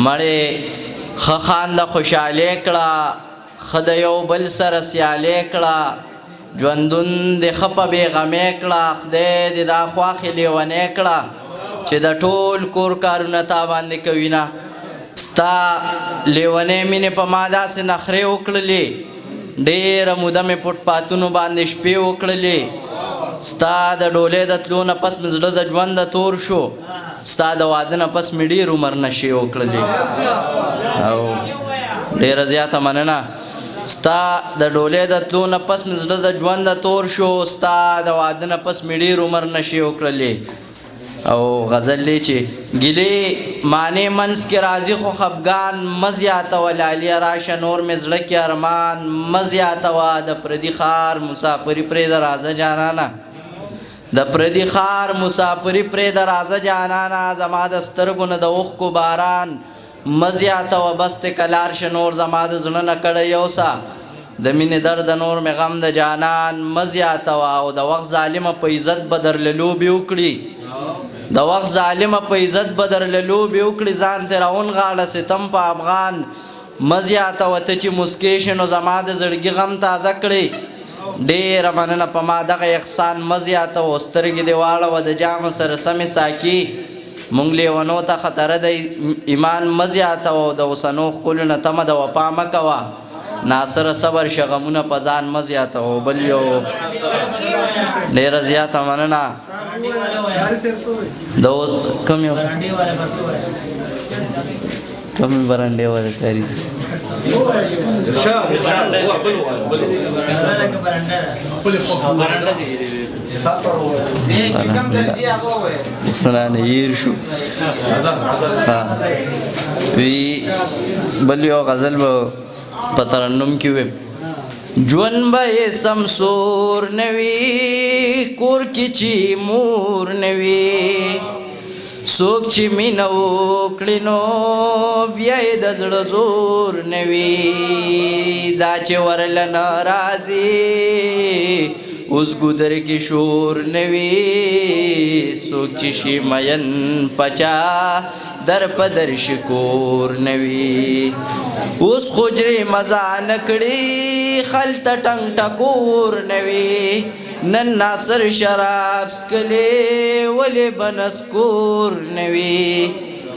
مړې ښه خانده خوشحالي کړه، ښه د یو بل سره سیالي کړه، ژوندون دې ښه په بېغمې کړه، خدای دې دا خواښې لیونی کړه چې د ټول کور کارونه تا باندې کوي نه. ستا لیونۍ مینې په ما داسې نخرې وکړلې، ډېره موده مې پټ پاتونو باندې شپې وکړلې. ستا د ډولۍ د تلو نه پس مې زړه د ژونده تور شو، ستا د واده نه پس مې ډېر عمر نشې وکړلې. او ډېره زیاته مننه. ستا د ډولۍ د تلو نه پس مې زړه د ژونده تور شو، ستا د واده نه پس مې ډېر عمر نشې وکړلې. او غزل دی چې ګیلې معنی منځ کې راځي خو خفګان مه زیاتوه، لاليه راشه نور مې زړه کې ارمان مه زیاتوه. د پردي ښار مسافري پرېږده راځه جانانه، د پردي ښار مسافري پرېږده راځه جانانه، زما د سترګو نه د اوښکو باران مه زیاتوه. بس دې که لاړ شه نور زما د زړه نه کډه یوسه، د مینې درد نور مې غم د جانان مه زیاتوه. او د وخت ظالمه په عزت به درله لوبې وکړي، د وخت ظالمه په عزت به درله لوبې وکړي، ځان ترې راونغاړه ستم په افغان مه زیاتوه. ته چې مسکې شې نو زما د زړګي غم تازه کړې، ډېره مننه په ما دغه احسان مه زیاتوه. سترګې دې واړوه د جام سره سمې ساکي، مونږ لیونو ته خطره د ایمان مه زیاتوه. د اوسنو ښکلو نه تمه د وفا مه کوه، ناصره صبر شغمونه په ځان مه زیاتوه. بل یو ډېره زیاته مننه. کوم یو کوم برنډې والا کاري سنانه هیر شو. وی بل یو غزل به په ترنم کې ویم. ژوند به یې سمسور نوي کور کې چې مور نوي، څوک چې مینه وکړي نو بیا یې د زړه زور نوي، دا چې ورله نه راځي اوس ګودر کې شور نوي، څوک چې شي مین پچا در په در شکور نوي، اوس خوجرې مزه نه کړي خلته ټنګ ټکور نوي، نن ناصر شراب څکلې ولې به نسکور نوي.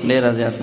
ډېره زیاته